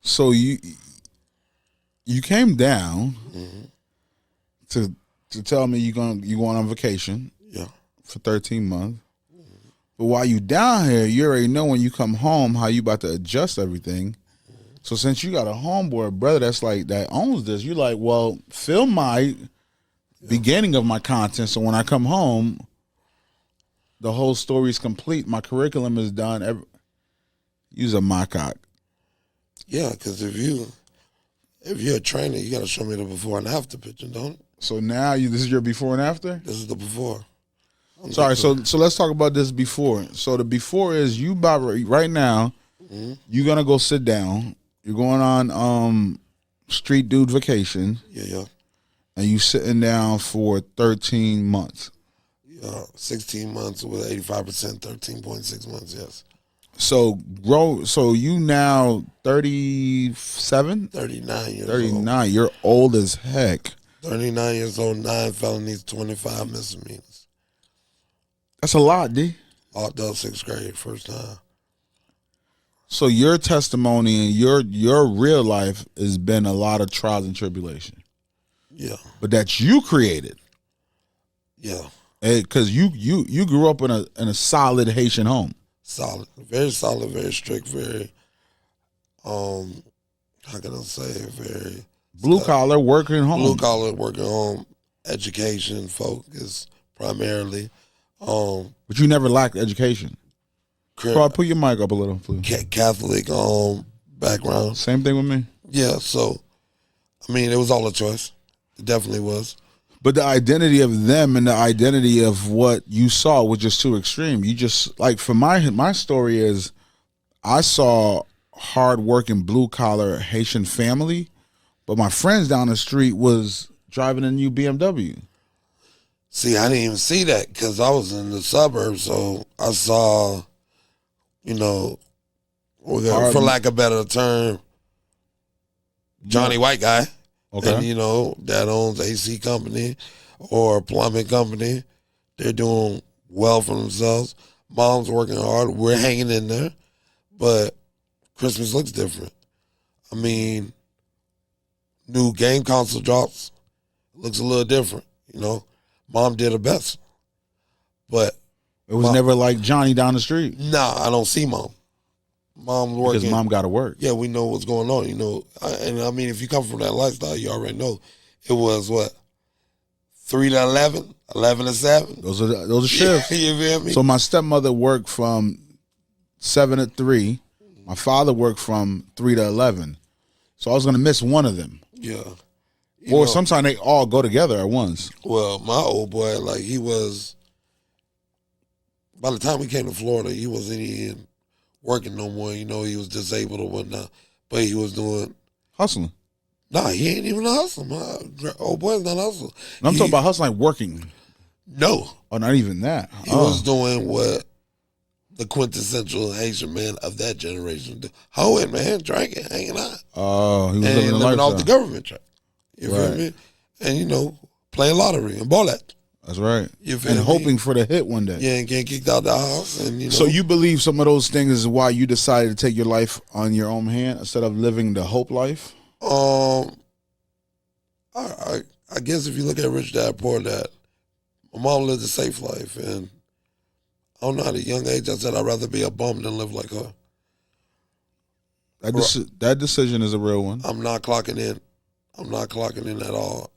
So you came down to tell me you going on vacation. Yeah. For 13 months. But while you down here, you already know when you come home how you about to adjust everything. So since you got a homeboy brother that owns this, you're like, well, film my beginning of my content. So when I come home, the whole story is complete. My curriculum is done. Use a mock-up. Yeah, because if you're a trainer, you got to show me the before and after picture, don't it? So now this is your before and after? This is the before. Sorry, so let's talk about this before. So the before is you about right now, you're going to go sit down. You're going on street dude vacation. Yeah. And you sitting down for 13 months. Yeah, 16 months with 85%, 13.6 months, yes. So you now 37? 39 years 39. old. You're old as heck. 39 years old, 9 felonies, 25 misdemeanors. That's a lot, D. Locked up 6th grade, first time. So your testimony and your real life has been a lot of trials and tribulation. Yeah. But that you created. Yeah. Because you grew up in a solid Haitian home. Solid, very strict, very, how can I say, very blue collar working home. Blue collar working home, education focus primarily. But you never lacked education. Bro, put your mic up a little, please. Catholic background. Same thing with me. Yeah, so I mean, it was all a choice. It definitely was. But the identity of them and the identity of what you saw was just too extreme. You just, like, for my story is, I saw hard-working, blue-collar Haitian family, but my friends down the street was driving a new BMW. See, I didn't even see that because I was in the suburbs, so I saw, for lack of a better term, Johnny White guy. Okay. And, that owns AC company or a plumbing company. They're doing well for themselves. Mom's working hard. We're hanging in there. But Christmas looks different. I mean, new game console drops. Looks a little different, Mom did her best. But it was never like Johnny down the street. Nah, I don't see Mom. Mom's working. Because Mom got to work. Yeah, we know what's going on, And I mean, if you come from that lifestyle, you already know. It was what? 3 to 11, 11 to 7. Those are shifts. You feel me? So my stepmother worked from 7 to 3. My father worked from 3 to 11. So I was going to miss one of them. Yeah. Or sometimes they all go together at once. Well, my old boy, he was, by the time we came to Florida, he wasn't even working no more. He was disabled or whatnot. But he was doing... Hustling. Nah, he ain't even a hustler. My old boy's not a hustler. No, I'm talking about hustling like working. No. Oh, not even that. He was doing what the quintessential Haitian man of that generation do. Hoeing, man, drinking, hanging out. Oh, he was living off the government check. You feel right. me? And, playing lottery and ball that. That's right. You feel and me? Hoping for the hit one day. Yeah, and getting kicked out the house. And So you believe some of those things is why you decided to take your life on your own hand instead of living the hope life? I guess if you look at Rich Dad Poor Dad, my mom lived a safe life, and I don't know, at a young age I said I'd rather be a bum than live like her. That decision is a real one. I'm not clocking in. I'm not clocking in at all.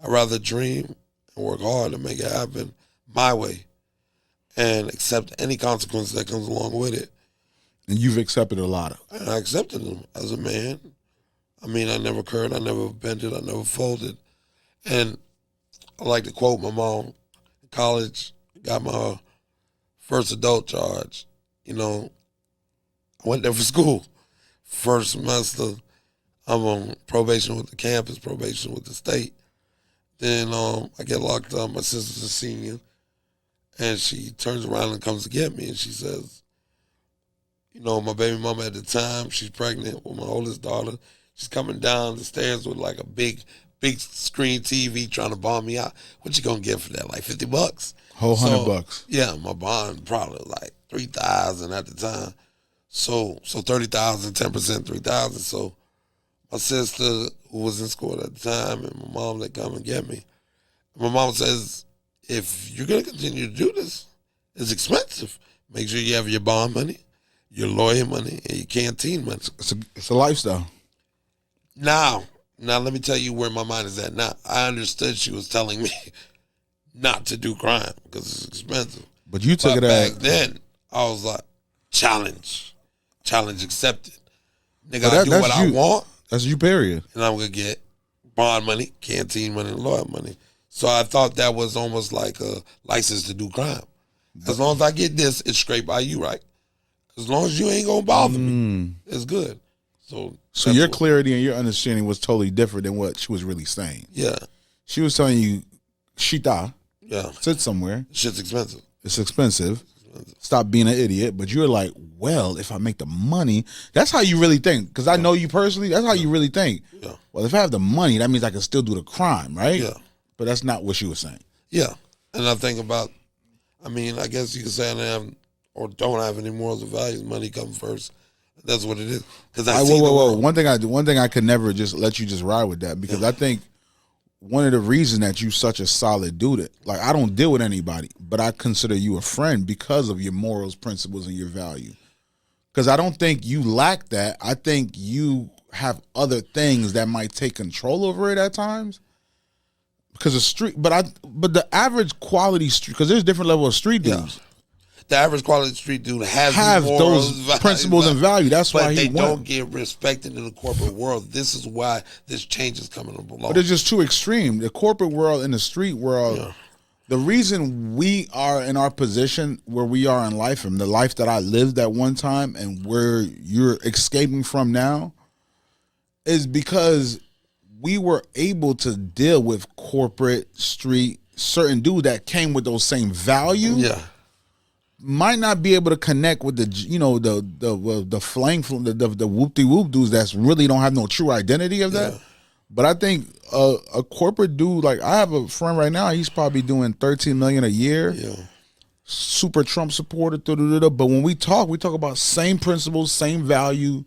I'd rather dream and work hard to make it happen my way and accept any consequence that comes along with it. And you've accepted a lot of. And I accepted them as a man. I mean, I never curved, I never bended, I never folded. And I like to quote my mom. In college, got my first adult charge. I went there for school. First semester, I'm on probation with the campus, probation with the state. Then I get locked up. My sister's a senior. And she turns around and comes to get me. And she says, my baby mama at the time, she's pregnant with my oldest daughter. She's coming down the stairs with like a big screen TV trying to bomb me out. What you gonna get for that? Like $50? Whole $100. Yeah, my bond probably like $3,000 at the time. So 30,000, 10%, 3,000. So my sister, who was in school at the time, and my mom, they come and get me. My mom says, if you're going to continue to do this, it's expensive. Make sure you have your bond money, your lawyer money, and your canteen money. It's a lifestyle. Now, let me tell you where my mind is at now. I understood she was telling me not to do crime because it's expensive. But you took it back then, I was like, challenge accepted. Nigga, I do what I want. That's you, period. And I'm going to get bond money, canteen money, and lawyer money. So I thought that was almost like a license to do crime. As long as I get this, it's straight by you, right? As long as you ain't going to bother me, it's good. So your clarity and your understanding was totally different than what she was really saying. Yeah. She was telling you, shita, sit somewhere. Shit's expensive. It's expensive. Stop being an idiot. But you're like, well, if I make the money, that's how you really think. Because I know you personally, that's how you really think. Yeah. Well, if I have the money, that means I can still do the crime, right? Yeah. But that's not what she was saying. Yeah. And I think about, I guess you could say I don't have any morals or values. Money comes first. That's what it is. Because whoa. One thing I could never just let you just ride with that, because I think one of the reasons that you such a solid dude, like, I don't deal with anybody, but I consider you a friend because of your morals, principles, and your value. Because I don't think you lack that. I think you have other things that might take control over it at times. Because of street, but the average quality street, because there's different level of street dudes. Yeah. The average quality street dude has those principles and value. That's why he don't get respected in the corporate world. This is why this change is coming along. But it's just too extreme. The corporate world and the street world. The reason we are in our position where we are in life, and the life that I lived at one time and where you're escaping from now, is because we were able to deal with corporate, street, certain dudes that came with those same values. Yeah. Might not be able to connect with the flank from the whoop-de-whoop dudes that's really don't have no true identity of that. But I think a corporate dude, like, I have a friend right now, he's probably doing $13 million a year. Yeah. Super Trump supporter, but when we talk about same principles, same value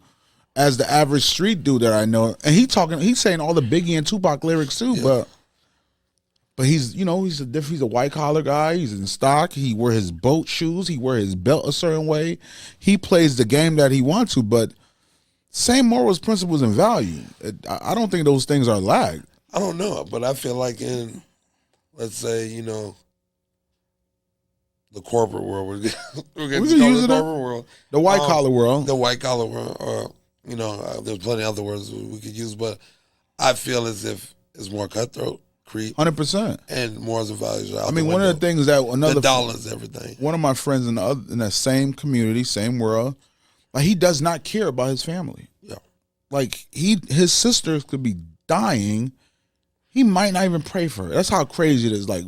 as the average street dude that I know. And he's saying all the Biggie and Tupac lyrics too, but he's a white collar guy. He's in stock. He wear his boat shoes. He wear his belt a certain way. He plays the game that he wants to, but same morals, principles, and value. I don't think those things are lagged. I don't know, but I feel like in, let's say, the corporate world, we're getting to the corporate world, the white collar world, or there's plenty of other words we could use, but I feel as if it's more cutthroat. 100%, and morals and values. One of the things that the dollar's everything. One of my friends in that same community, same world, like, he does not care about his family. Yeah, like his sisters could be dying, he might not even pray for her. That's how crazy it is. Like,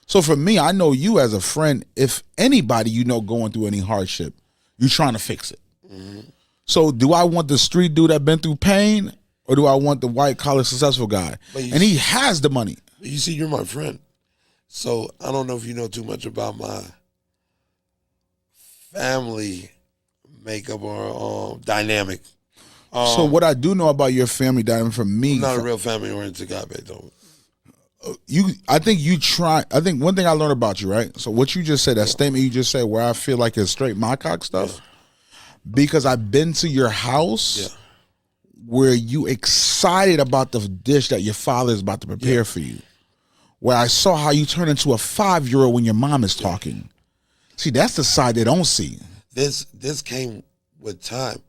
so for me, I know you as a friend. If anybody going through any hardship, you're trying to fix it. Mm-hmm. So do I want the street dude that been through pain? Or do I want the white collar successful guy? And he has the money. You see, you're my friend. So I don't know if you know too much about my family makeup or dynamic. So what I do know about your family dynamic, from me, I'm not a real family oriented guy, though. I think one thing I learned about you, right? So what you just said, that statement you just said, where I feel like it's straight my cock stuff, because I've been to your house. Yeah. Where you excited about the dish that your father is about to prepare for you. Where I saw how you turn into a 5-year-old when your mom is talking. See, that's the side they don't see. This came with time.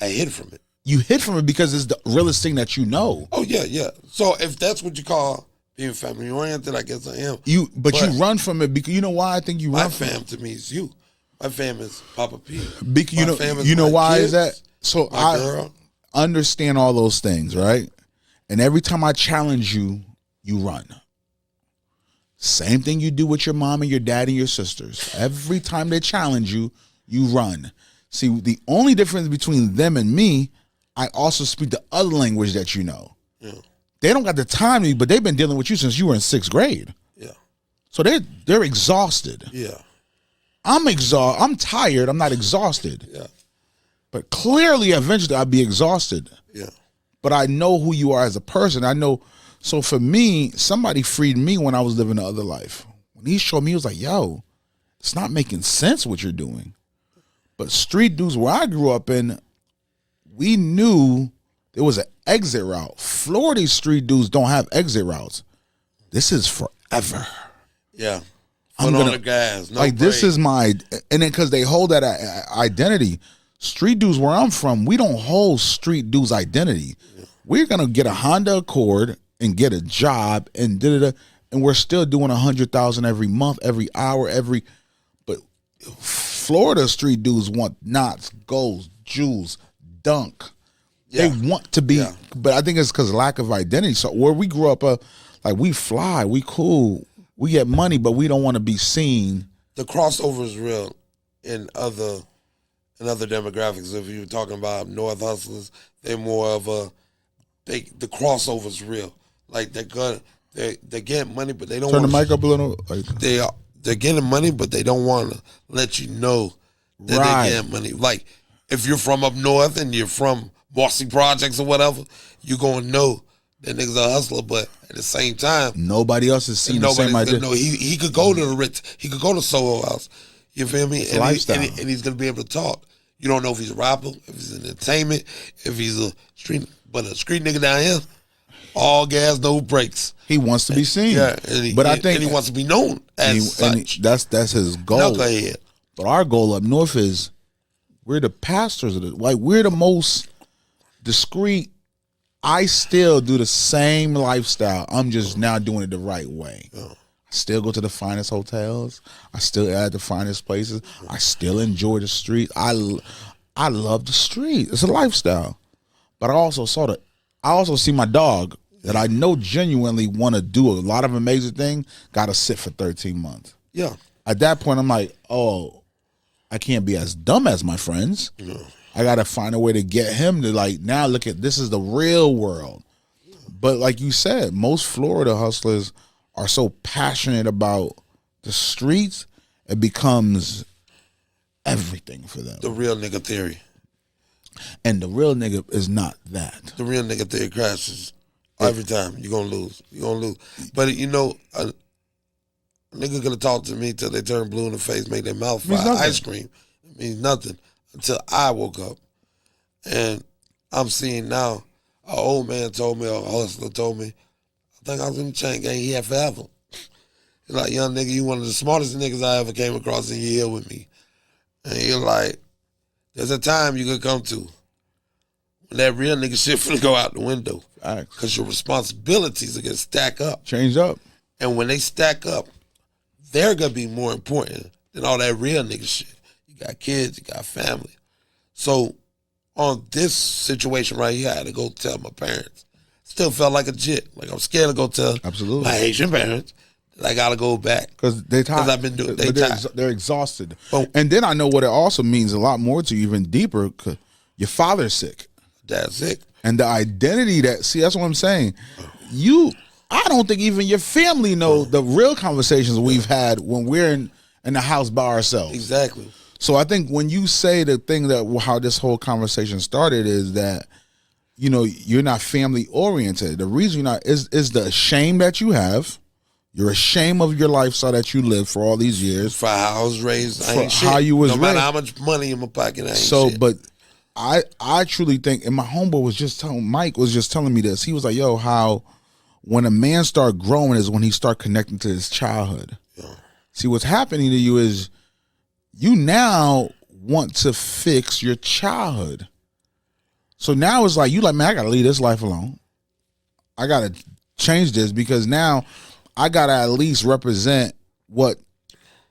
I hid from it. You hid from it because it's the realest thing that you know. Oh, yeah. So if that's what you call being family oriented, I guess I am. But you run from it because you know why I think you run from it? My fam to me is you. My fam is Papa P. You know why kids, is that? So my girl. Understand all those things, right? And every time I challenge you, you run. Same thing you do with your mom and your dad and your sisters. Every time they challenge you, you run. See, the only difference between them and me, I also speak the other language that you know. Yeah. They don't got the time to, but they've been dealing with you since you were in 6th grade. Yeah. So they're exhausted. Yeah. I'm tired. I'm not exhausted. Yeah. But clearly, eventually, I'd be exhausted. Yeah. But I know who you are as a person. I know. So for me, somebody freed me when I was living the other life. When he showed me, he was like, yo, it's not making sense what you're doing. But street dudes where I grew up in, we knew there was an exit route. Florida street dudes don't have exit routes. This is forever. Yeah. I'm Put on gonna, the gas. No like, break. this is my, and then because they hold that identity. Street dudes where I'm from, we don't hold street dudes identity. Yeah. We're going to get a Honda Accord and get a job and and we're still doing 100,000 every month, every hour, but Florida street dudes want knots, golds, jewels, dunk. Yeah. They want to be, but I think it's because of lack of identity. So where we grew up, like, we fly, we cool, we get money, but we don't want to be seen. The crossover is real in other demographics. If you're talking about North hustlers, they're more of the crossover is real. Like, they're getting money, but they don't turn the mic up a little. Like, they're getting money, but they don't want to let you know that they're getting money. Like, if you're from up north and you're from Marcy Projects or whatever, you're gonna know that nigga's a hustler. But at the same time, nobody else is seeing the same idea. No, he could go to the Ritz, he could go to Soho House. You feel me? It's lifestyle. And he's gonna be able to talk. You don't know if he's a rapper, if he's in entertainment, if he's a street nigga down here. All gas, no brakes. He wants to be seen. Yeah, I think he wants to be known as such. That's his goal. Knucklehead. But our goal up north is we're the pastors of we're the most discreet. I still do the same lifestyle. I'm just now doing it the right way. I still go to the finest hotels. I still at the finest places. I still enjoy the street. I love the street. It's a lifestyle. But I also see my dog that I know genuinely want to do a lot of amazing things, got to sit for 13 months. Yeah. At that point, I'm like, oh, I can't be as dumb as my friends. Yeah. I got to find a way to get him to, like, now look at, this is the real world. But like you said, most Florida hustlers are so passionate about the streets, it becomes everything for them. The real nigga theory. And the real nigga is not that. The real nigga theory crashes every time. You're going to lose. You're going to lose. But, you know, a nigga could have talked to me till they turn blue in the face, make their mouth fry ice cream. It means nothing until I woke up. And I'm seeing now, an old man told me, a hustler told me, I think I was in the chain gang, he had forever. He's like, young nigga, you one of the smartest niggas I ever came across, and you're here with me. And you're like, there's a time you could come to when that real nigga shit finna go out the window. Because your responsibilities are going to stack up. Change up. And when they stack up, they're going to be more important than all that real nigga shit. You got kids, you got family. So on this situation right here, I had to go tell my parents. Still felt like a jit. Like, I'm scared to go tell my Haitian parents that I got to go back. Because I've been doing they're exhausted. And then I know what it also means a lot more to you, even deeper, because your father's sick. Dad's sick. And the identity that's what I'm saying. I don't think even your family know the real conversations we've had when we're in the house by ourselves. Exactly. So I think when you say the thing that how this whole conversation started is that, you know, you're not family oriented. The reason you're not is the shame that you have. You're ashamed of your lifestyle that you lived for all these years. For how I was raised, I ain't how shit. you was no raised. matter how much money in my pocket, I ain't shit. But I truly think, and my homeboy was just telling me this. He was like, yo, how when a man start growing is when he start connecting to his childhood. Yeah. See, what's happening to you is you now want to fix your childhood. So now it's like, man, I got to leave this life alone. I got to change this because now I got to at least represent what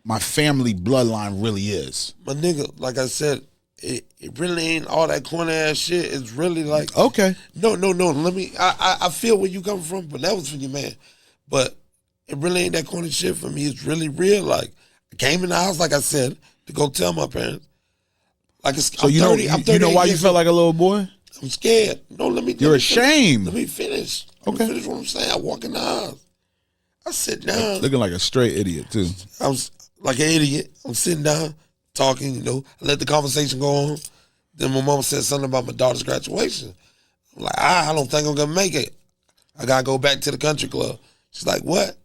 my family bloodline really is. My nigga, like I said, it really ain't all that corny ass shit. It's really like, okay. No. Let me, I feel where you come from, but that was for your man. But it really ain't that corny shit for me. It's really real. Like, I came in the house, like I said, to go tell my parents. Like, I'm 30. You know why you felt like a little boy? I'm scared. No, You're ashamed. Let me finish. Okay. Finish what I'm saying. I walk in the house. I sit down. Looking like a straight idiot, too. I was like an idiot. I'm sitting down, talking, you know. I let the conversation go on. Then my mom said something about my daughter's graduation. I'm like, I don't think I'm gonna make it. I gotta go back to the country club. She's like, what?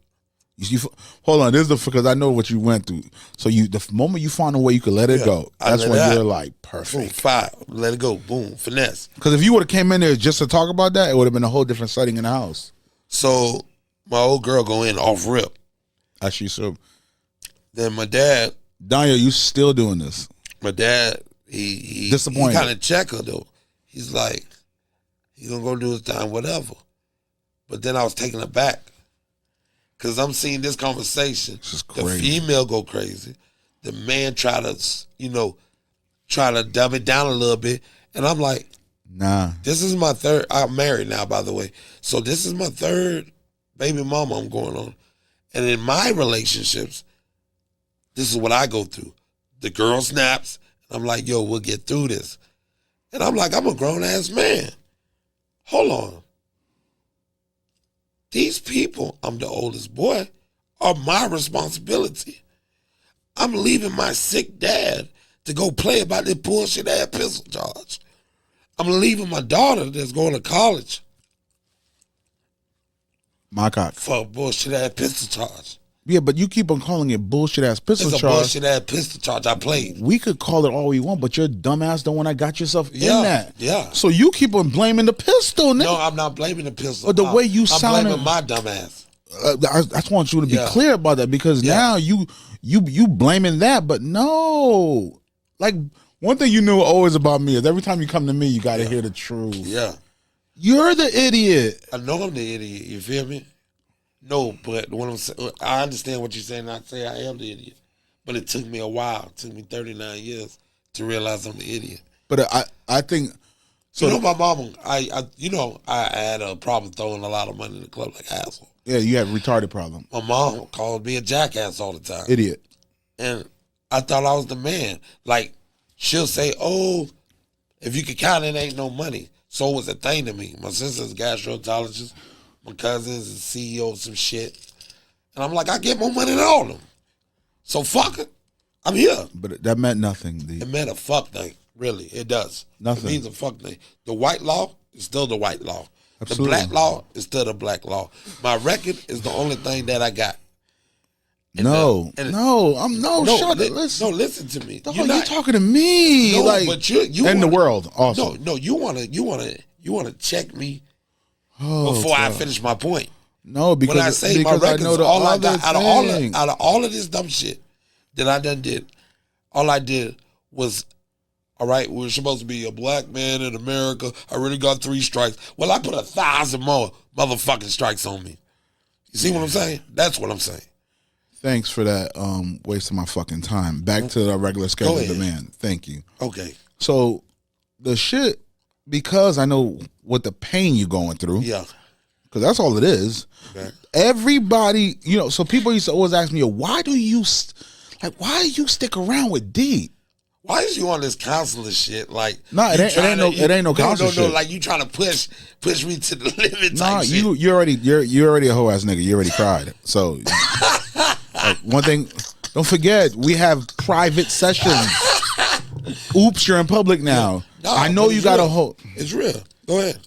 Hold on, this is because I know what you went through. So the moment you find a way you could let it go, that's when you're like, perfect. Boom, fire. Let it go. Boom, finesse. Because if you would have came in there just to talk about that, it would have been a whole different setting in the house. So my old girl go in off rip. Actually, so then my dad, Daniel, you still doing this? My dad, he disappointed. He kind of check her though. He's like, he gonna go do his time, whatever. But then I was taken aback because I'm seeing this conversation. This is the crazy. female go crazy. The man try to dumb it down a little bit, and I'm like, nah. This is my third. I'm married now, by the way. So this is my third baby mama I'm going on. And in my relationships, this is what I go through. The girl snaps. And I'm like, yo, we'll get through this. And I'm like, I'm a grown-ass man. Hold on. These people, I'm the oldest boy, are my responsibility. I'm leaving my sick dad to go play about this bullshit-ass pistol charge. I'm leaving my daughter that's going to college. My cock. For a bullshit-ass pistol charge. Yeah, but you keep on calling it bullshit-ass pistol charge. It's a bullshit-ass pistol charge I played. We could call it all we want, but you're dumbass the one that got yourself in that. Yeah. So you keep on blaming the pistol, nigga. No, I'm not blaming the pistol. Or the way you sound. I'm blaming my dumbass. I just want you to be clear about that because now you blaming that, but no. Like, one thing you knew always about me is every time you come to me, you got to hear the truth. Yeah. You're the idiot. I know I'm the idiot. You feel me? No, but what I'm saying, I understand what you're saying. I say I am the idiot, but it took me a while. It took me 39 years to realize I'm the idiot. But I think so. You know, my mama. I had a problem throwing a lot of money in the club like an asshole. Yeah, you have a retarded problem. My mom called me a jackass all the time. Idiot. And I thought I was the man. Like, she'll say, oh, if you could count it, ain't no money. So it was a thing to me. My sister's a gastroenterologist. My cousin's a CEO of some shit. And I'm like, I get more money than all of them. So fuck it. I'm here. But that meant nothing. It meant a fuck thing. Really, it does. Nothing. It means a fuck thing. The white law is still the white law. Absolutely. The black law is still the black law. My record is the only thing that I got. Shut it. Listen. No, listen to me. You're talking to me. No, like, but you and the world also. No, you wanna check me before I finish my point. No, because when I say my records, I know the all I got out of all of this dumb shit that I done did, all I did was, all right, we're supposed to be a black man in America. I really got 3 strikes. Well, I put 1,000 more motherfucking strikes on me. You see what I'm saying? That's what I'm saying. Thanks for that wasting my fucking time. Back to the regular schedule demand. Thank you. Okay. So the shit, because I know what the pain you're going through. Yeah. Because that's all it is. Okay. Everybody, so people used to always ask me, why do you stick around with D? Why is you on this counselor shit? Like, no, it ain't no counselor shit. No, like you trying to push me to the limit. Nah, you're already a hoe ass nigga. You already cried. So one thing, don't forget, we have private sessions. Oops, you're in public now. No, I know you got a hoe. It's real. Go ahead.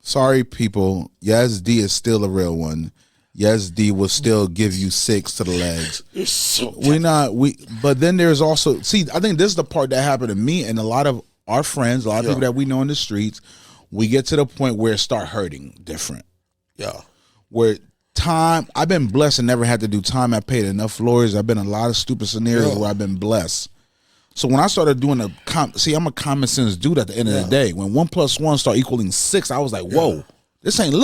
Sorry, people. Yes, D is still a real one. Yes, D will still give you 6 to the legs. You're so but then there's also, I think this is the part that happened to me and a lot of our friends, a lot of people that we know in the streets. We get to the point where it start hurting different. Yeah. Where I've been blessed and never had to do time. I paid enough lawyers. I've been in a lot of stupid scenarios where I've been blessed. So when I started doing I'm a common sense dude at the end of the day. When 1 + 1 start equaling 6, I was like, whoa, this ain't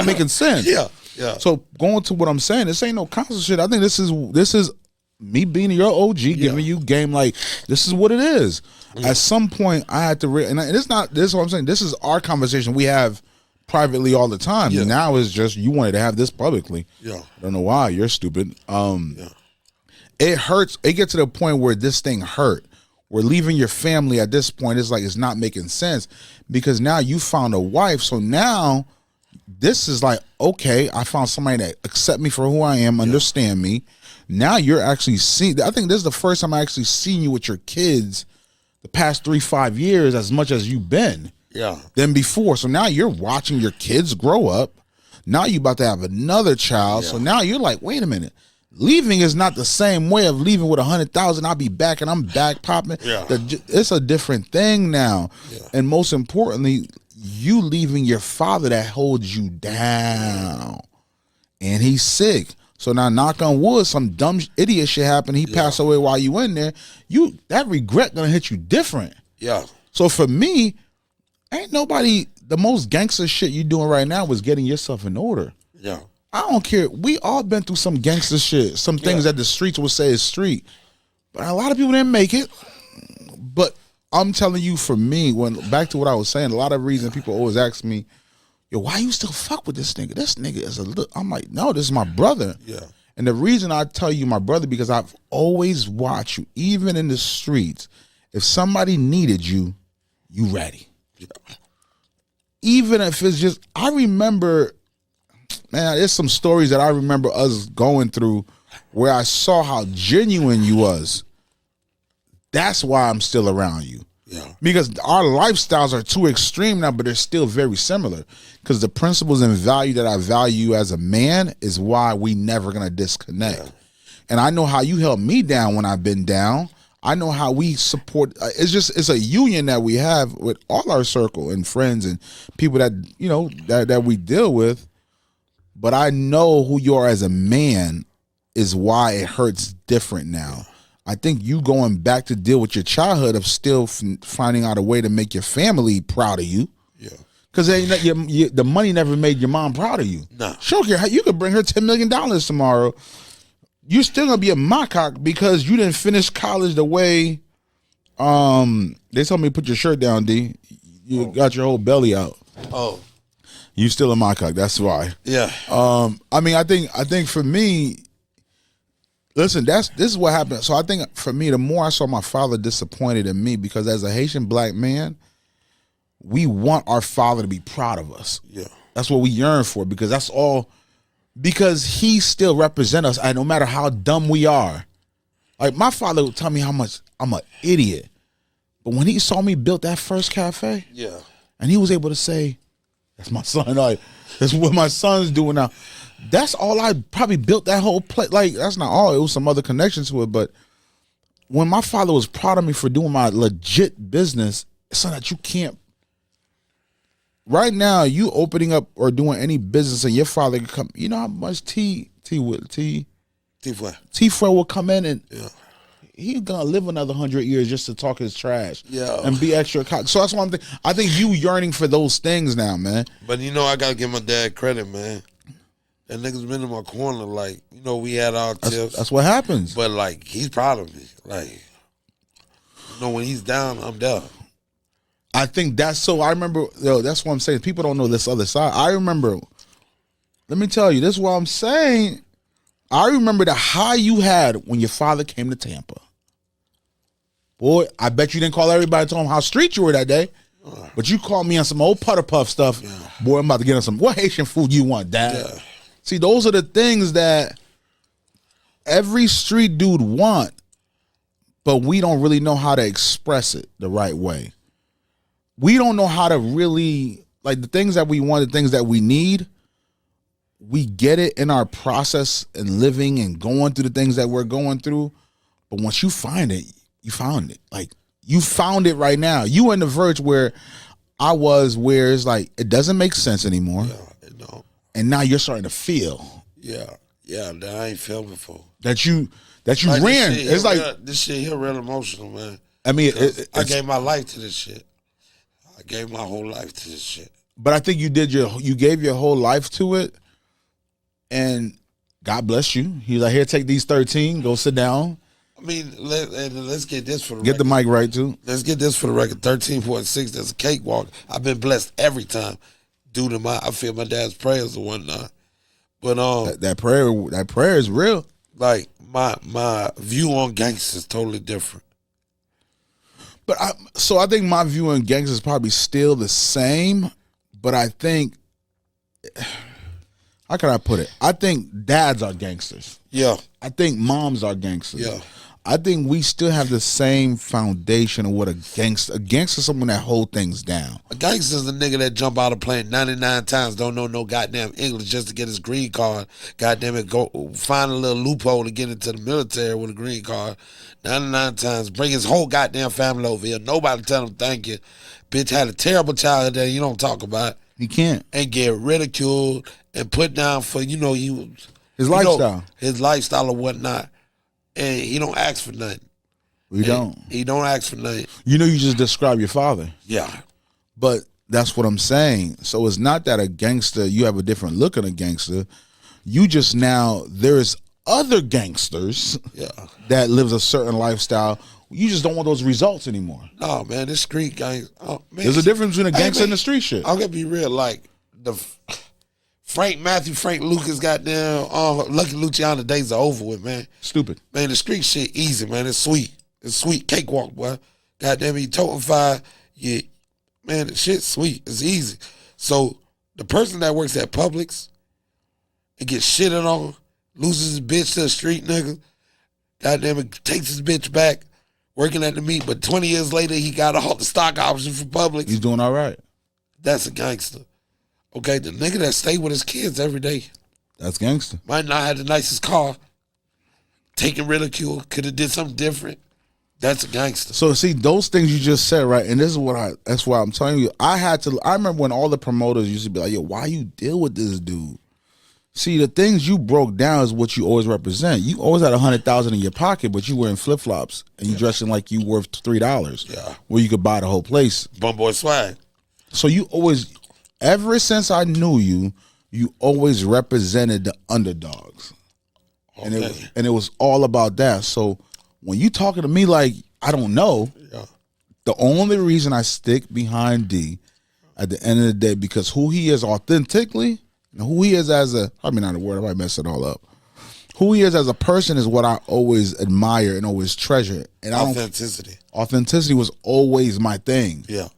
making sense. Yeah. Yeah. So going to what I'm saying, this ain't no constant shit. I think this is me being your OG, giving you game like this is what it is. Yeah. At some point, I had to, and it's not. This is what I'm saying. This is our conversation we have privately all the time. Yeah. Now it's just you wanted to have this publicly. Yeah. I don't know why. You're stupid. It hurts. It gets to the point where this thing hurt. We're leaving your family at this point. It's like it's not making sense because now you found a wife. So now. This is like, okay, I found somebody that accept me for who I am, understand me. Now you're actually seeing, I think this is the first time I actually seen you with your kids the past 3-5 years as much as you've been than before. So now you're watching your kids grow up. Now you about to have another child. So now you're like, wait a minute. Leaving is not the same way of leaving with 100,000. I'll be back and I'm back popping. It's a different thing now. And most importantly, you leaving your father that holds you down. And he's sick. So now, knock on wood, some dumb idiot shit happened. He passed away while you in there. That regret gonna hit you different. So for me, ain't nobody. The most gangster shit you doing right now was getting yourself in order. I don't care. We all been through some gangster shit. Some things that the streets would say is street, but a lot of people didn't make it. But I'm telling you, for me, back to what I was saying, a lot of reasons people always ask me, yo, why you still fuck with this nigga? This nigga is I'm like, no, this is my brother. And the reason I tell you my brother, because I've always watched you, even in the streets, if somebody needed you, you ready. Even if it's just, I remember, man, there's some stories that I remember us going through where I saw how genuine you was. That's why I'm still around you. Because our lifestyles are too extreme now, but they're still very similar. Because the principles and value that I value as a man is why we never gonna disconnect. And I know how you helped me down when I've been down. I know how we support. It's a union that we have with all our circle and friends and people that that we deal with. But I know who you are as a man is why it hurts different now. I think you going back to deal with your childhood of still finding out a way to make your family proud of you. Because the money never made your mom proud of you. Sure, you could bring her $10 million tomorrow. You're still going to be a macaque because you didn't finish college the way they told me to put your shirt down, D. You got your whole belly out. You still a macaque, that's why. I mean, I think for me, listen, this is what happened. So I think for me, the more I saw my father disappointed in me, because as a Haitian black man, we want our father to be proud of us. That's what we yearn for, because that's all, because he still represents us, and no matter how dumb we are. Like, my father would tell me how much I'm an idiot. But when he saw me build that first cafe, and he was able to say, that's my son, like, that's what my son's doing now. That's all I probably built that whole place. Like, that's not all. It was some other connections to it. But when my father was proud of me for doing my legit business, it's something that you can't. Right now, you opening up or doing any business and your father can come. You know how much T will come in and he's gonna live another 100 years just to talk his trash and be extra. So that's one thing. I think you yearning for those things now, man. But I gotta give my dad credit, man. That nigga's been in my corner. Like, we had our tips. That's what happens. But, like, he's proud of me. Like, when he's down, I'm down. I think that's so. I remember, that's what I'm saying. People don't know this other side. I remember, let me tell you, this is what I'm saying. I remember the high you had when your father came to Tampa. Boy, I bet you didn't call everybody and tell them how street you were that day. But you called me on some old putter puff stuff. Boy, I'm about to get on some, what Haitian food you want, Dad? See, those are the things that every street dude want, but we don't really know how to express it the right way. We don't know how to really, like, the things that we want, the things that we need, we get it in our process and living and going through the things that we're going through. But once you find it, you found it. Like, you found it right now. You in the verge where I was, where it's like, it doesn't make sense anymore. And now you're starting to feel. That I ain't felt before. That you like, ran. It's like, this shit here real emotional, man. I mean, I gave my life to this shit. I gave my whole life to this shit. But I think you gave your whole life to it, and God bless you. He's like, here, take these 13, go sit down. I mean, let's get this for the record. Get the mic right, too. Let's get this for the record. 13.6, that's a cakewalk. I've been blessed every time due to I feel my dad's prayers and whatnot. But that prayer is real. Like, my view on gangsters is totally different. But I think my view on gangsters is probably still the same, but I think, how can I put it? I think dads are gangsters. Yeah. I think moms are gangsters. Yeah. I think we still have the same foundation of what a gangster. A gangster is someone that hold things down. A gangster's a nigga that jump out of plane 99 times, don't know no goddamn English just to get his green card. Goddamn it, go find a little loophole to get into the military with a green card. 99 times, bring his whole goddamn family over here. Nobody tell him thank you. Bitch had a terrible childhood that you don't talk about. He can't. And get ridiculed and put down for, his lifestyle. His lifestyle or whatnot. And he don't ask for nothing. We don't. He don't ask for nothing. You just described your father. Yeah. But that's what I'm saying. So it's not that a gangster, you have a different look on a gangster. You just now, there's other gangsters that lives a certain lifestyle. You just don't want those results anymore. No, man, this street gang. Oh, man, there's a difference between a gangster and the street shit. I'm going to be real. Like, the Frank Lucas, goddamn, Lucky Luciano days are over with, man. Stupid. Man, the street shit easy, man. It's sweet. It's sweet cakewalk, boy. Goddamn, you toting fire. Yeah, man, the shit's sweet. It's easy. So the person that works at Publix and gets shitted on, loses his bitch to a street nigga, goddamn it, takes his bitch back, working at the meat, but 20 years later, he got all the stock options for Publix. He's doing all right. That's a gangster. Okay, the nigga that stay with his kids every day. That's gangster. Might not have the nicest car. Taking ridicule. Could have did something different. That's a gangster. So see, those things you just said, right? And this is that's why I'm telling you, I remember when all the promoters used to be like, yo, why you deal with this dude? See, the things you broke down is what you always represent. You always had $100,000 in your pocket, but you wearing flip flops and you dressing like you worth $3. Yeah. Where you could buy the whole place. Bum boy swag. So you always, ever since I knew you, you always represented the underdogs. Okay. And it was all about that. So when you talking to me like I don't know, the only reason I stick behind D at the end of the day, because who he is authentically, and who he is as a, I mean not a word, I might mess it all up. Who he is as a person is what I always admire and always treasure. And authenticity was always my thing. Yeah.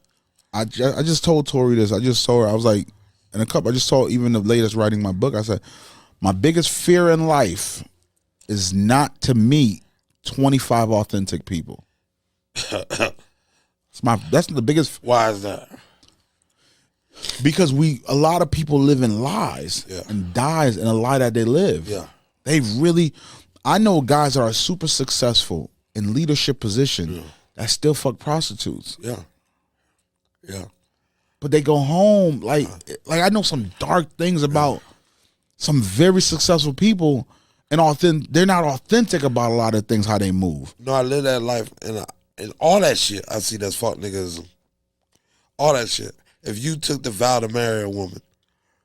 I just told Tori this. I just told her, I was like, I just told even the latest writing my book, I said, my biggest fear in life is not to meet 25 authentic people. That's the biggest. Why is that? Because a lot of people live in lies and dies in a lie that they live. Yeah. I know guys that are super successful in leadership position that still fuck prostitutes. Yeah. Yeah. But they go home like I know some dark things about some very successful people, and they're not authentic about a lot of things, how they move. No, I live that life, and all that shit I see that's fuck niggas. All that shit. If you took the vow to marry a woman,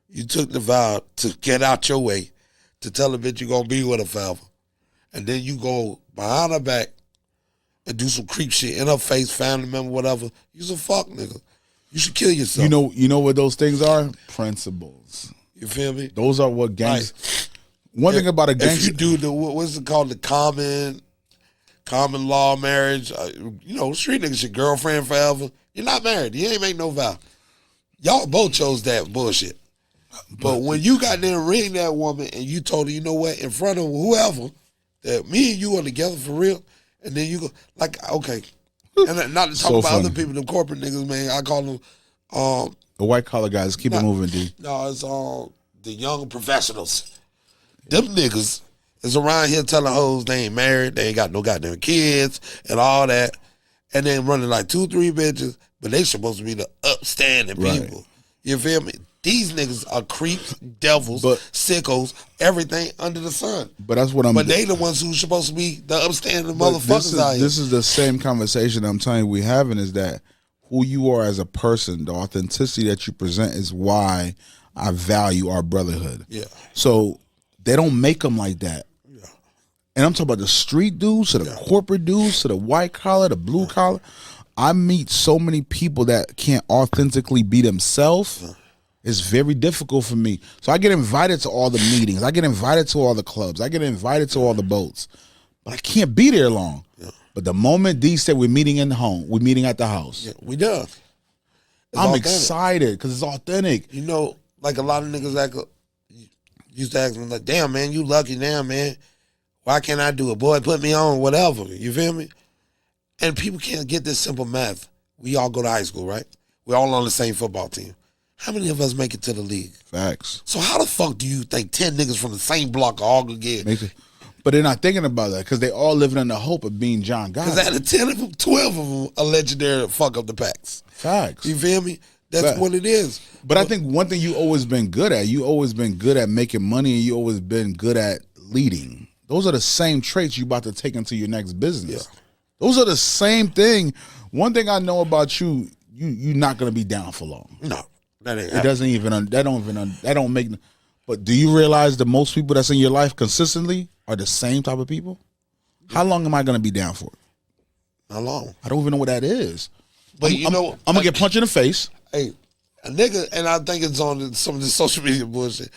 you took the vow to get out your way, to tell a bitch you're gonna be with her forever, and then you go behind her back and do some creep shit in her face, family member, whatever, you's a fuck nigga. You should kill yourself. You know what those things are? Principles. You feel me? Those are what gangs. One thing about a gangster, if you do what's it called, the common law marriage, street niggas, your girlfriend forever. You're not married. You ain't make no vow. Y'all both chose that bullshit. But when you got there and ring that woman and you told her, you know what, in front of whoever, that me and you are together for real, and then you go, like, okay. And not to talk about funny. other people, the corporate niggas, man. I call them the white collar guys. Keep it moving, D. No, it's the young professionals. Them niggas is around here telling hoes they ain't married, they ain't got no goddamn kids, and all that, and then running like 2-3 bitches, but they supposed to be the upstanding people. You feel me? These niggas are creeps, devils, sickos, everything under the sun. But that's what But they the ones who's supposed to be the upstanding motherfuckers out here. This is the same conversation I'm telling you we having, is that who you are as a person, the authenticity that you present is why I value our brotherhood. Yeah. So they don't make them like that. Yeah. And I'm talking about the street dudes, to the corporate dudes, to the white collar, the blue collar. I meet so many people that can't authentically be themselves. It's very difficult for me. So I get invited to all the meetings. I get invited to all the clubs. I get invited to all the boats. But I can't be there long. Yeah. But the moment D said we're meeting at the house. Yeah, we done. I'm excited because it's authentic. You know, like a lot of niggas used to ask me, like, damn, man, you lucky now, man. Why can't I do it? Boy, put me on, whatever. You feel me? And people can't get this simple math. We all go to high school, right? We're all on the same football team. How many of us make it to the league? Facts. So how the fuck do you think 10 niggas from the same block are all gonna get? But they're not thinking about that because they all living in the hope of being John Gotti. Because out of 10 of them, 12 of them are legendary to fuck up the packs. Facts. You feel me? That's Facts. what it is. But I think one thing you always been good at, you always been good at making money, and you always been good at leading. Those are the same traits you about to take into your next business. Yeah. Those are the same thing. One thing I know about you, you're not gonna be down for long. No, that ain't. It doesn't even. That don't make. But do you realize that most people that's in your life consistently are the same type of people? How long am I gonna be down for? How long? I don't even know what that is. But I'm gonna get punched in the face. Hey, a nigga, and I think it's on some of the social media bullshit.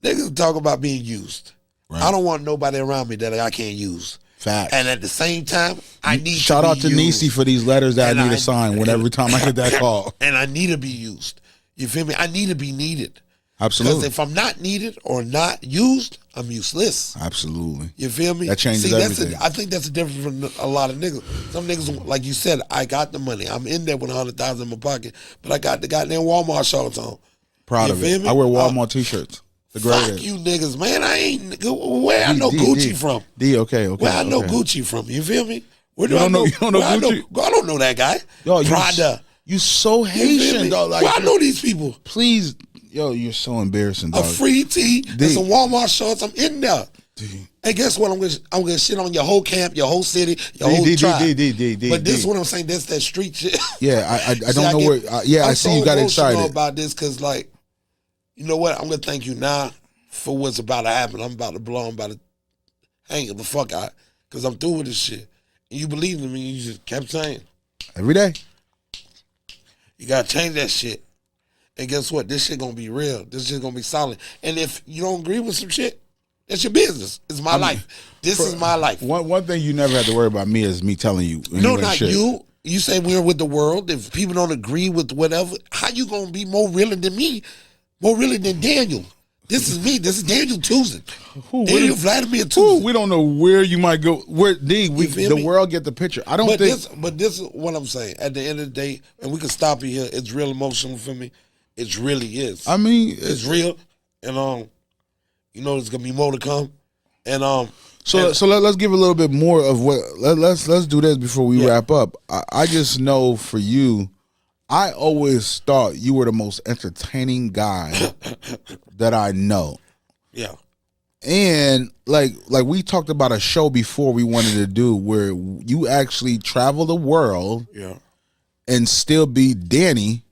Niggas talk about being used. Right. I don't want nobody around me that I can't use. Facts. And at the same time, I need shout out to used. Niecy for these letters that I need to sign every time I get that call. And I need to be used. You feel me? I need to be needed. Absolutely. Because if I'm not needed or not used, I'm useless. Absolutely. You feel me? That changes everything. I think that's the difference from a lot of niggas. Some niggas, like you said, I got the money. I'm in there with $100,000 in my pocket, but I got the goddamn Walmart shorts on. Proud you of feel it. Me? I wear Walmart t-shirts. The fuck greatest. You niggas, man. I ain't. Where I know Gucci from? Okay. Where I know Gucci from? You feel me? Where do you I know? You don't know Gucci? I don't know that guy. Yo, Prada. You so Haitian, dog. Like, well, I know these people. Please, yo, you're so embarrassing, dog. A free tee and some Walmart shorts. I'm in there. D. And guess what? I'm gonna shit on your whole camp, your whole city, your whole tribe. But this is what I'm saying. That's that street shit. Yeah, I don't know where. I see you got excited. I'm so about this because, like, you know what? I'm gonna thank you now for what's about to happen. I'm about to blow. I'm about to hang it the fuck out because I'm through with this shit. And you believed in me. You just kept saying every day. You gotta change that shit. And guess what? This shit gonna be real. This shit gonna be solid. And if you don't agree with some shit, that's your business. It's my life. This is my life. One thing you never have to worry about me is me telling you. No, not shit. You. You say we're with the world. If people don't agree with whatever, how you gonna be more realer than me? More realer than Daniel? This is me. This is Daniel Touzin. Daniel Vladimir Touzin. We don't know where you might go. Where the world get the picture. I don't think. But this is what I'm saying. At the end of the day, and we can stop it here. It's real emotional for me. It really is. I mean, it's real, and you know, there's gonna be more to come, and So let's give a little bit more of what. Let's do this before we wrap up. I just know for you, I always thought you were the most entertaining guy that I know. Yeah. And like we talked about a show before we wanted to do where you actually travel the world, and still be Danny.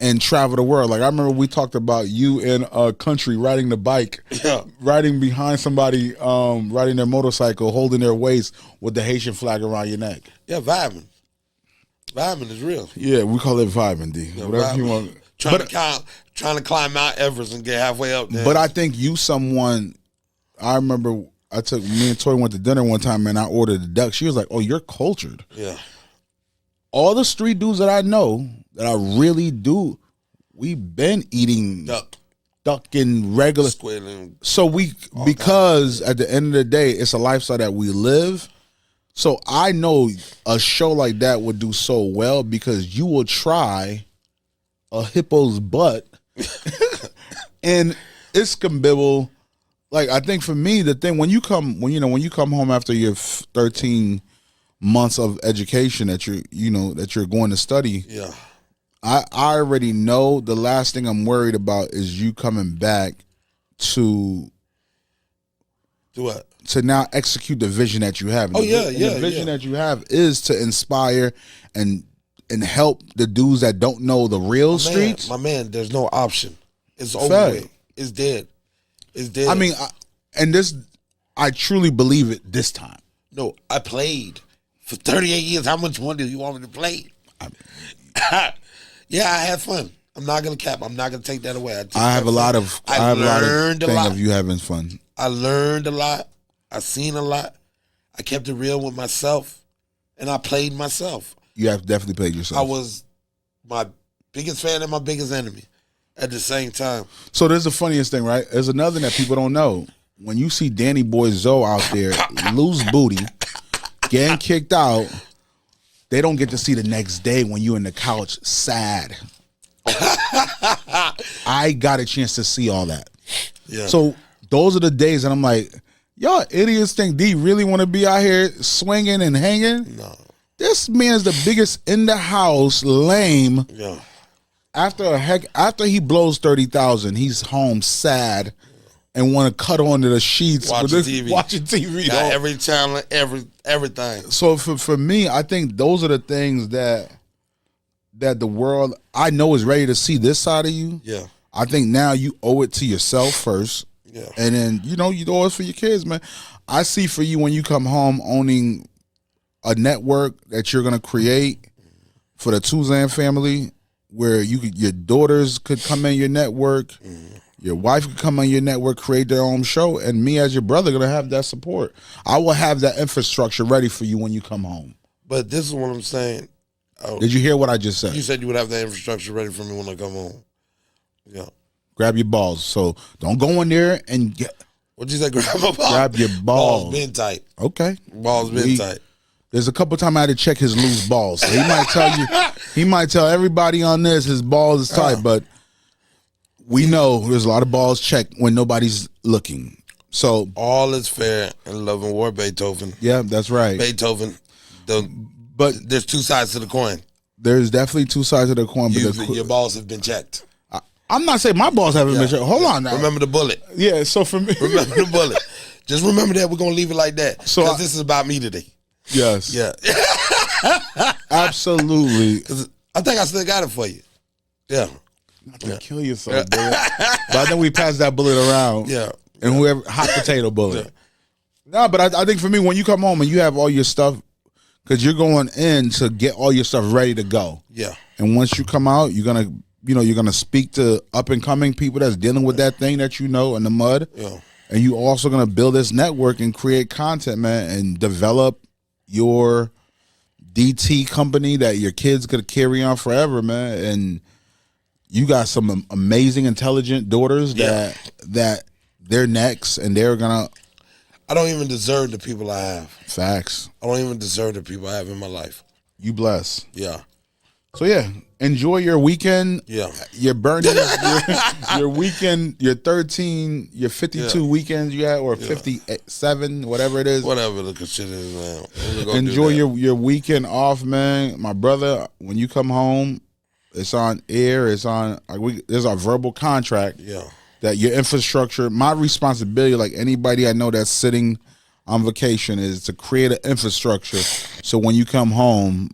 And travel the world. Like I remember we talked about you in a country riding the bike, riding behind somebody, riding their motorcycle, holding their waist with the Haitian flag around your neck. Yeah, vibing. Vibing is real. Yeah, we call it vibing, D. Yeah, whatever vibing. you want. Trying to climb Mount Everest and get halfway up there. But I think you someone. I remember me and Tori went to dinner one time and I ordered a duck. She was like, "Oh, you're cultured." Yeah. All the street dudes that I know that I really do, we've been eating duck and regular squid and because at the end of the day, it's a lifestyle that we live. So I know a show like that would do so well because you will try a hippo's butt and it's skimble. Like I think for me, the thing when you come home after your 13 months of education that you're going to study. Yeah. I already know the last thing I'm worried about is you coming back to what? To now execute the vision that you have. Oh, The vision that you have is to inspire and help the dudes that don't know the real streets. My man, there's no option. It's over with. It's dead. It's dead. I mean, I truly believe it this time. No, I played for 38 years. How much more do you want me to play? Yeah, I had fun. I'm not gonna cap. I'm not gonna take that away. I have a lot of thing of you having fun. I learned a lot. I seen a lot. I kept it real with myself, and I played myself. You have definitely played yourself. I was my biggest fan and my biggest enemy at the same time. So there's the funniest thing, right? There's another thing that people don't know. when you see Danny Boy Zoe out there lose booty, getting kicked out, they don't get to see the next day when you in the couch sad. I got a chance to see all that. Yeah. So those are the days that I'm like, y'all idiots think D really want to be out here swinging and hanging? No. This man is the biggest in the house lame. Yeah. After he blows 30,000, he's home sad and want to cut onto the sheets watching TV. Watching TV. Got every channel, everything. So for me, I think those are the things that the world I know is ready to see this side of you. Yeah. I think now you owe it to yourself first. Yeah. And then, you owe it for your kids, man. I see for you when you come home owning a network that you're gonna create for the Touzin family, where your daughters could come in your network, your wife could come on your network, create their own show, and me as your brother gonna have that support. I will have that infrastructure ready for you when you come home. But this is what I'm saying. Did you hear what I just said? You said you would have that infrastructure ready for me when I come home. Yeah. Grab your balls. So don't go in there and get. What'd you say? Grab my balls. Grab your balls. Balls been tight. Okay. Balls been tight. There's a couple times I had to check his loose balls. So he might tell you. He might tell everybody on this his balls is tight, but we know there's a lot of balls checked when nobody's looking. So all is fair in love and war, Beethoven. Yeah, that's right. Beethoven. But there's two sides to the coin. There's definitely two sides of the coin. But your balls have been checked. I'm not saying my balls haven't been checked. Hold on now. Remember the bullet. Yeah, so for me. Remember the bullet. Just remember that. We're going to leave it like that. Because this is about me today. Yes. Yeah. Absolutely. I think I still got it for you. Yeah. Not to kill yourself, bullet. But I think we passed that bullet around. Yeah. And whoever, hot potato bullet. No, but I think for me, when you come home and you have all your stuff, because you're going in to get all your stuff ready to go. Yeah. And once you come out, you're gonna speak to up and coming people that's dealing with that thing that in the mud. Yeah. And you also gonna build this network and create content, man, and develop your DT company that your kids gonna carry on forever, man. And you got some amazing, intelligent daughters that they're next, and they're gonna. I don't even deserve the people I have. Facts. I don't even deserve the people I have in my life. You bless. Yeah. So yeah, enjoy your weekend. Yeah. Your burning, your weekend, your 13, your 52 weekends you had, or 57, whatever it is. Whatever the shit is, man. Enjoy your weekend off, man. My brother, when you come home, it's on air. It's on. There's a verbal contract. Yeah. That your infrastructure, my responsibility, like anybody I know that's sitting on vacation, is to create an infrastructure. So when you come home,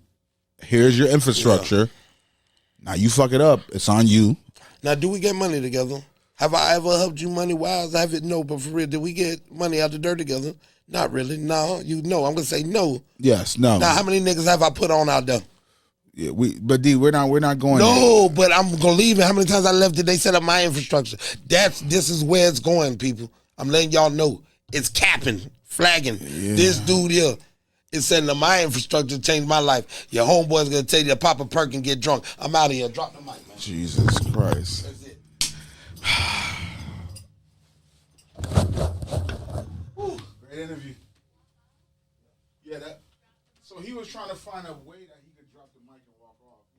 here's your infrastructure. Yeah. Now you fuck it up, it's on you. Now, do we get money together? Have I ever helped you money-wise? No, but for real, did we get money out the dirt together? Not really. No, I'm going to say no. Yes, no. Now, how many niggas have I put on out there? Yeah, but D, we're not going. No, but I'm gonna leave it. How many times I left did they set up my infrastructure? This is where it's going, people. I'm letting y'all know. It's capping, flagging. Yeah. This dude here is setting up my infrastructure to change my life. Your homeboy's gonna tell you to pop a perk and get drunk. I'm out of here. Drop the mic, man. Jesus Christ. That's it. Great interview. Yeah, so he was trying to find a way that he could drop the mic.